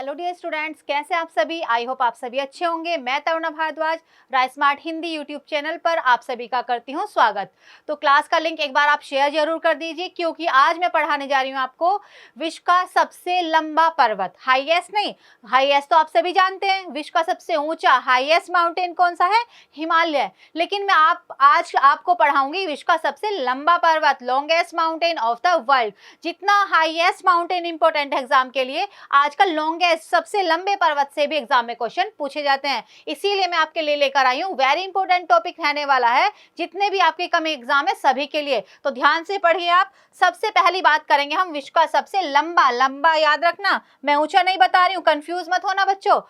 Hello dear students, कैसे आप सभी। आई होप आप सभी अच्छे होंगे। मैं तरुणा भारद्वाज राय स्मार्ट हिंदी यूट्यूब चैनल पर आप सभी का करती हूं स्वागत। तो क्लास का लिंक एक बार आप शेयर जरूर कर दीजिए, क्योंकि आज मैं पढ़ाने जा रही हूं आपको विश्व का सबसे लंबा पर्वत। हाईएस्ट नहीं, हाईएस्ट तो आप सभी जानते हैं। विश्व का सबसे ऊंचा हाईएस्ट माउंटेन कौन सा है? हिमालय। लेकिन मैं आज आपको पढ़ाऊंगी विश्व का सबसे लंबा पर्वत, longest mountain of the world. जितना हाईएस्ट माउंटेन इंपॉर्टेंट है एग्जाम के लिए, आजकल लॉन्गेस्ट सबसे लंबे पर्वत से भी एग्जाम में क्वेश्चन पूछे जाते हैं। इसीलिए मैं आपके लिए लेकर आई हूँ, वेरी इंपॉर्टेंट टॉपिक रहने वाला है जितने भी आपके कम एग्जाम है सभी के लिए। तो ध्यान से पढ़िए आप। सबसे पहली बात करेंगे हम विश्व का सबसे लंबा। लंबा याद रखना, मैं ऊंचा नहीं बता रही हूँ, कंफ्यूज मत होना बच्चों।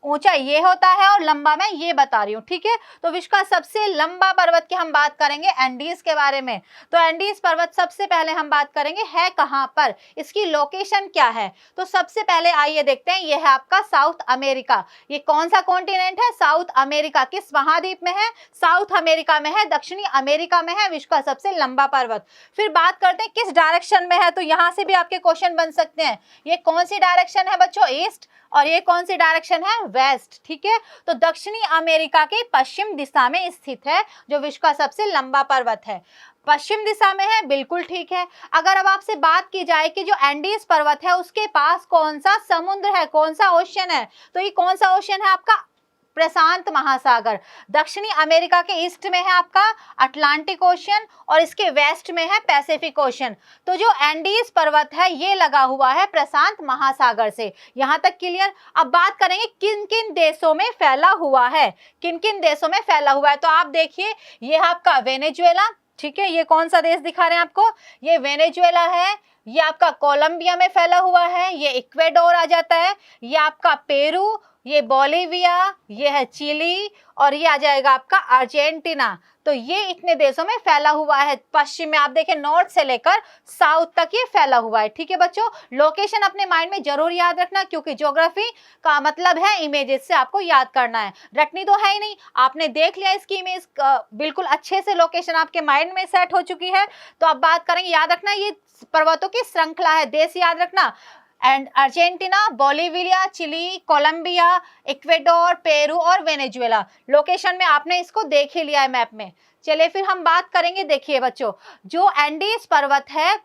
ऊंचा ये होता है और लंबा मैं ये बता रही हूँ, ठीक है। तो विश्व का सबसे लंबा पर्वत की हम बात करेंगे एंडीज के बारे में। तो एंडीज पर्वत सबसे पहले हम बात करेंगे है कहाँ पर, इसकी लोकेशन क्या है। तो सबसे पहले आइए देखते हैं, ये है आपका साउथ अमेरिका। ये कौन सा कॉन्टिनेंट है? South America. किस महाद्वीप में है? साउथ अमेरिका में है, दक्षिणी अमेरिका में है विश्व का सबसे लंबा पर्वत। फिर बात करते हैं किस डायरेक्शन में है, तो यहाँ से भी आपके क्वेश्चन बन सकते हैं। ये कौन सी डायरेक्शन है बच्चों? ईस्ट। और ये कौन सी डायरेक्शन है? वेस्ट, ठीक है। तो दक्षिणी अमेरिका के पश्चिम दिशा में स्थित है जो विश्व का सबसे लंबा पर्वत है। पश्चिम दिशा में है, बिल्कुल ठीक है। अगर अब आपसे बात की जाए कि जो एंडीज पर्वत है उसके पास कौन सा समुद्र है, कौन सा ओशन है, तो ये कौन सा ओशन है आपका? प्रशांत महासागर। दक्षिणी अमेरिका के ईस्ट में है आपका अटलांटिक ओशन और इसके वेस्ट में है पैसिफिक ओशन। तो जो एंडीज पर्वत है ये लगा हुआ है प्रशांत महासागर से। यहां तक क्लियर। अब बात करेंगे किन किन देशों में फैला हुआ है, किन किन देशों में फैला हुआ है। तो आप देखिए, ये आपका वेनेजुएला, ठीक है। ये कौन सा देश दिखा रहे हैं आपको? ये वेनेजुएला है। ये आपका कोलंबिया में फैला हुआ है, ये इक्वेडोर आ जाता है। ये आपका पेरू, ये बोलिविया, ये है चिली और ये आ जाएगा आपका अर्जेंटीना। तो ये इतने देशों में फैला हुआ है। पश्चिम में आप देखें, नॉर्थ से लेकर साउथ तक ये फैला हुआ है, ठीक है बच्चों। लोकेशन अपने माइंड में जरूर याद रखना, क्योंकि ज्योग्राफी का मतलब है इमेजेस से आपको याद करना है, रटनी तो है ही नहीं। आपने देख लिया इसकी इमेज, बिल्कुल अच्छे से लोकेशन आपके माइंड में सेट हो चुकी है। तो अब बात करेंगे, याद रखना ये पर्वतों की श्रृंखला है, देश याद रखना। And Argentina, Bolivia, Chile, Colombia, Ecuador, Peru और वेनेजुएला। लोकेशन में आपने इसको देख ही लिया है मैप में। चलिए फिर हम बात करेंगे, देखिए बच्चों, जो एंडीज पर्वत है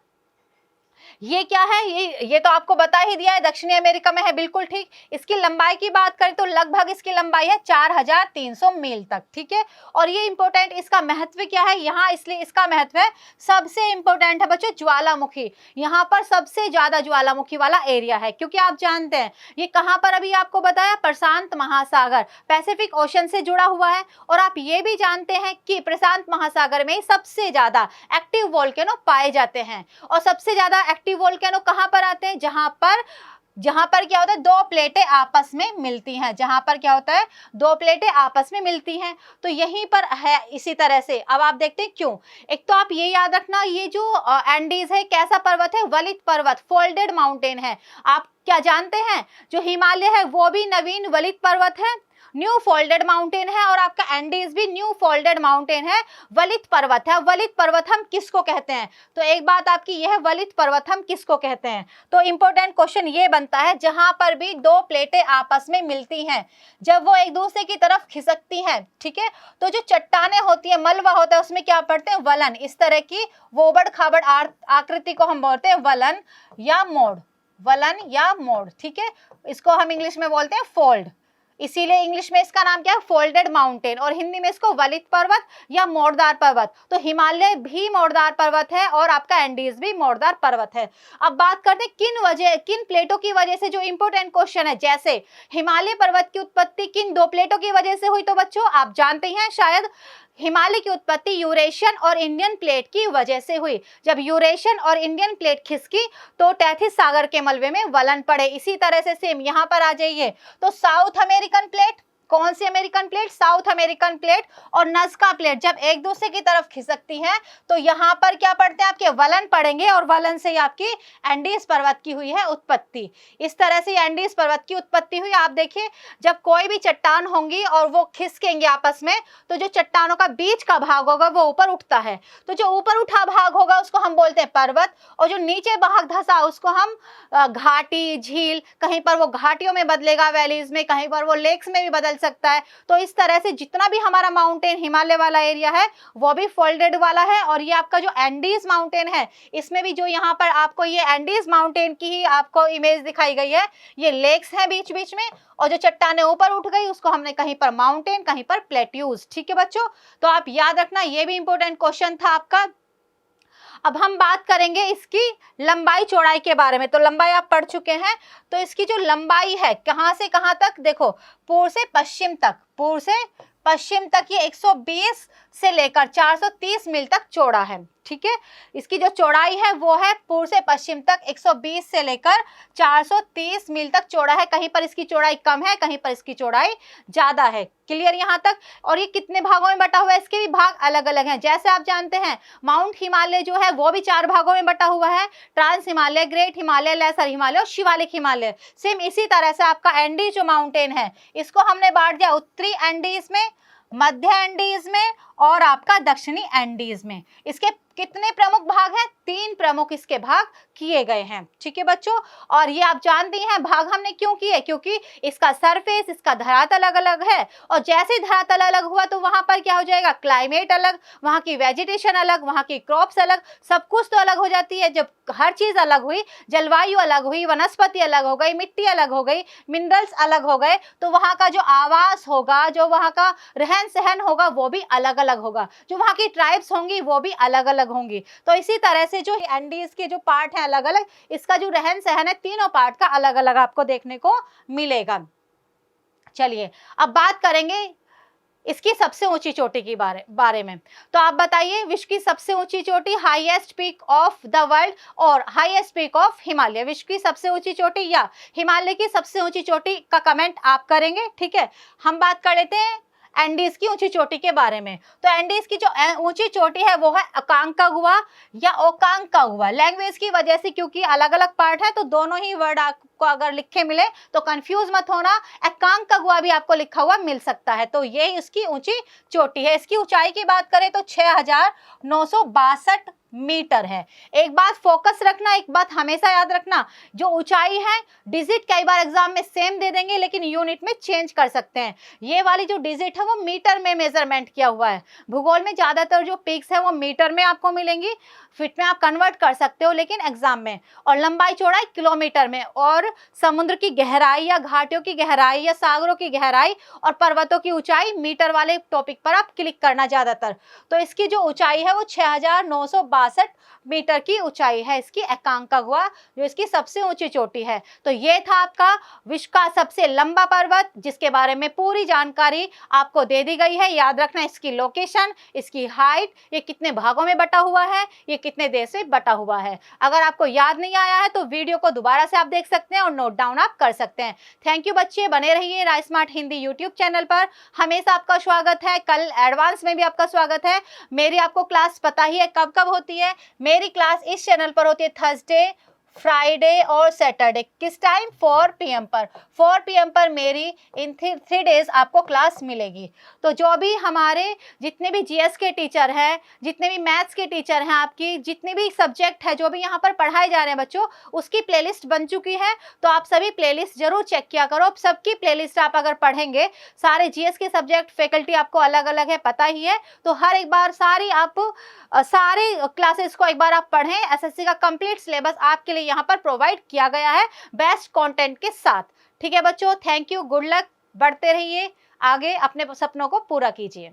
ये क्या है? ये तो आपको बता ही दिया है, दक्षिणी अमेरिका में है, बिल्कुल ठीक। इसकी लंबाई की बात करें तो लगभग इसकी लंबाई है 4300 मील तक, ठीक है। और ये इंपॉर्टेंट, इसका महत्व क्या है यहाँ, इसलिए इसका महत्व है, सबसे इंपॉर्टेंट है बच्चों ज्वालामुखी। यहाँ पर सबसे ज्यादा ज्वालामुखी वाला एरिया है, क्योंकि आप जानते हैं ये कहाँ पर, अभी आपको बताया, प्रशांत महासागर पैसिफिक ओशन से जुड़ा हुआ है। और आप ये भी जानते हैं कि प्रशांत महासागर में सबसे ज्यादा एक्टिव वोल्केनो पाए जाते हैं। और सबसे ज्यादा एक्टिव वोल्केनो कहां पर आते हैं? जहां पर क्या होता है, दो प्लेटें आपस में मिलती हैं। जहां पर क्या होता है, दो प्लेटें आपस में मिलती हैं, तो यहीं पर है। इसी तरह से अब आप देखते हैं क्यों। एक तो आप ये याद रखना, ये जो एंडीज है कैसा पर्वत है? वलित पर्वत, फोल्डेड माउंटेन है। आप क्या जानते हैं, जो हिमालय है वो भी नवीन वलित पर्वत है, न्यू फोल्डेड माउंटेन है। और आपका एंडीज भी न्यू फोल्डेड माउंटेन है, वलित पर्वत है। वलित पर्वत हम किसको कहते हैं? तो एक बात आपकी यह है, वलित पर्वत हम किसको कहते हैं? तो इंपॉर्टेंट क्वेश्चन ये बनता है, जहां पर भी दो प्लेटें आपस में मिलती हैं, जब वो एक दूसरे की तरफ खिसकती हैं, ठीक है, तो जो चट्टाने होती है, मलबा होता है, उसमें क्या पढ़ते हैं? वलन। इस तरह की वोबड़ खाबड़ आकृति को हम बोलते हैं वलन या मोड़, वलन या मोड़, ठीक है। इसको हम इंग्लिश में बोलते हैं फोल्ड, इसीलिए इंग्लिश में इसका नाम क्या है? Folded mountain. और हिंदी में इसको वलित पर्वत या मोड़दार पर्वत। तो हिमालय भी मोड़दार पर्वत है और आपका एंडीज भी मोड़दार पर्वत है। अब बात करते हैं किन प्लेटों की वजह से, जो इंपॉर्टेंट क्वेश्चन है। जैसे हिमालय पर्वत की उत्पत्ति किन दो प्लेटों की वजह से हुई? तो बच्चों आप जानते हैं शायद, हिमालय की उत्पत्ति यूरेशियन और इंडियन प्लेट की वजह से हुई। जब यूरेशियन और इंडियन प्लेट खिसकी तो टैथिस सागर के मलबे में वलन पड़े। इसी तरह से सेम यहाँ पर आ जाइए, तो साउथ अमेरिकन प्लेट, कौन सी American plate? South American plate और नज़्का प्लेट जब एक दूसरे की तरफ खिसकती हैं तो यहाँ पर क्या पढ़ते हैं? आपके वलन पढ़ेंगे और वलन से ही आपकी एंडीज पर्वत की हुई है उत्पत्ति। इस तरह से एंडीज पर्वत की उत्पत्ति हुई। आप देखिए, जब कोई भी चट्टान होंगी और वो खिसकेंगे आपस में, तो जो चट्टानों का बीच का भाग होगा वो ऊपर उठता है। तो जो ऊपर उठा भाग होगा उसको हम बोलते हैं पर्वत, और जो नीचे भाग धंसा उसको हम घाटी, झील, कहीं पर वो घाटियों में बदलेगा वैलीज में, कहीं पर वो लेक्स में भी बदल सकता है। तो इस तरह से जितना भी हमारा माउंटेन हिमालय वाला एरिया है वो भी फोल्डेड वाला है। और ये आपका जो एंडीज माउंटेन है, इसमें भी जो यहाँ पर आपको ये एंडीज माउंटेन की ही आपको इमेज दिखाई गई है, ये लेक्स हैं बीच बीच में, और जो चट्टानें ऊपर उठ गई उसको हमने कहीं पर माउंटेन, कहीं पर प्लेट्यूज। ठीक है बच्चों, तो आप याद रखना, ये भी इंपॉर्टेंट क्वेश्चन था आपका। अब हम बात करेंगे इसकी लंबाई चौड़ाई के बारे में। तो लंबाई आप पढ़ चुके हैं, तो इसकी जो लंबाई है कहां से कहां तक, देखो पूर्व से पश्चिम तक, पूर्व से पश्चिम तक ये 120 से लेकर 430 मील तक चौड़ा है। ठीक है, इसकी जो चौड़ाई है वो है पूर्व से पश्चिम तक 120 से लेकर 430 मील तक चौड़ा है। कहीं पर इसकी चौड़ाई कम है, कहीं पर इसकी चौड़ाई ज्यादा है। क्लियर यहाँ तक? और ये कितने भागों में बटा हुआ है? इसके भी भाग अलग अलग हैं। जैसे आप जानते हैं माउंट हिमालय जो है वो भी 4 भागों में बटा हुआ है, trans Himalaya, great Himalaya, lesser Himalaya और शिवालिक हिमालय। सेम इसी तरह से आपका एंडीज जो माउंटेन है इसको हमने बांट दिया उत्तरी एंडीज में, मध्य एंडीज में और आपका दक्षिणी एंडीज में। इसके कितने प्रमुख भाग हैं? 3 प्रमुख इसके भाग किए गए हैं। ठीक है बच्चों, और ये आप जानती हैं भाग हमने क्यों किए, क्योंकि इसका सरफेस, इसका धरातल अलग अलग है, और जैसे ही धरातल अलग हुआ तो वहां पर क्या हो जाएगा? क्लाइमेट अलग, वहां की वेजिटेशन अलग, वहां की क्रॉप्स अलग, सब कुछ तो अलग हो जाती है। जब हर चीज अलग हुई, जलवायु अलग हुई, वनस्पति अलग हो गई, मिट्टी अलग हो गई, मिनरल्स अलग हो गए, तो वहां का जो आवास होगा, जो वहां का रहन सहन होगा वो भी अलग अलग होगा, जो वहां की ट्राइब्स होंगी वो भी अलग अलग होंगी। तो इसी तरह से जो एंडीज के जो पार्ट है अलग अलग, इसका जो रहन सहन है तीनों पार्ट का अलग अलग आपको देखने को मिलेगा। चलिए अब बात करेंगे इसकी सबसे ऊंची चोटी की बारे में। तो आप बताइए, विश्व की सबसे ऊंची चोटी, highest peak of the world और हाईएस्ट पीक ऑफ हिमालय, विश्व की सबसे ऊंची चोटी या हिमालय की सबसे ऊंची चोटी का कमेंट आप करेंगे। ठीक है, हम बात कर लेते हैं एंडीज की ऊंची चोटी के बारे में। तो एंडीज की जो ऊंची चोटी है वो है अकांकागुआ या ओकांकागुआ। लैंग्वेज की वजह से, क्योंकि अलग अलग पार्ट है तो दोनों ही वर्ड आपको अगर लिखे मिले तो कंफ्यूज मत होना, अकांकागुआ भी आपको लिखा हुआ मिल सकता है। तो ये इसकी ऊंची चोटी है। इसकी ऊंचाई की बात करें तो 6962 मीटर है। एक बात फोकस रखना, एक बात हमेशा याद रखना, जो ऊंचाई है डिजिट कई बार एग्जाम में सेम दे देंगे लेकिन यूनिट में चेंज कर सकते हैं। ये वाली जो डिजिट है वो मीटर में मेजरमेंट किया हुआ है। भूगोल में ज्यादातर जो पिक्स है वो मीटर में आपको मिलेंगी, फीट में आप कन्वर्ट कर सकते हो लेकिन एग्जाम में, और लंबाई चौड़ाई किलोमीटर में, और समुद्र की गहराई या घाटियों की गहराई या सागरों की गहराई और पर्वतों की ऊंचाई मीटर वाले टॉपिक पर आप क्लिक करना ज्यादातर। तो इसकी जो ऊंचाई है वो 6962 मीटर की ऊंचाई है इसकी अकांकागुआ, जो इसकी सबसे ऊंची चोटी है। तो ये था आपका विश्व का सबसे लंबा पर्वत, जिसके बारे में पूरी जानकारी आपको दे दी गई है। याद रखना इसकी लोकेशन, इसकी हाइट, ये कितने भागों में बटा हुआ है, ये कितने देश में बटा हुआ है। अगर आपको याद नहीं आया है तो वीडियो को दोबारा से आप देख सकते हैं और नोट डाउन आप कर सकते हैं। थैंक यू बच्चे, बने रहिए rice smart Hindi YouTube channel पर, हमेशा आपका स्वागत है। कल एडवांस में भी आपका स्वागत है। मेरी आपको क्लास पता ही है कब कब होती है। मेरी क्लास इस चैनल पर होती है थर्सडे, फ्राइडे और सैटरडे। किस टाइम? 4 PM पर। 4 PM पर मेरी इन 3 डेज आपको क्लास मिलेगी। तो जो भी हमारे जितने भी जीएस के टीचर हैं, जितने भी मैथ्स के टीचर हैं, आपकी जितने भी सब्जेक्ट है जो भी यहाँ पर पढ़ाए जा रहे हैं बच्चों, उसकी प्लेलिस्ट बन चुकी है। तो आप सभी प्लेलिस्ट जरूर चेक किया करो। सबकी प्लेलिस्ट आप अगर पढ़ेंगे, सारे जीएस के सब्जेक्ट फैकल्टी आपको अलग अलग है, पता ही है, तो हर एक बार सारे क्लासेस को एक बार आप पढ़ें। एसएससी का कंप्लीट सिलेबस आपके लिए यहाँ पर प्रोवाइड किया गया है बेस्ट कंटेंट के साथ। ठीक है बच्चों, थैंक यू, गुड लक, बढ़ते रहिए आगे, अपने सपनों को पूरा कीजिए।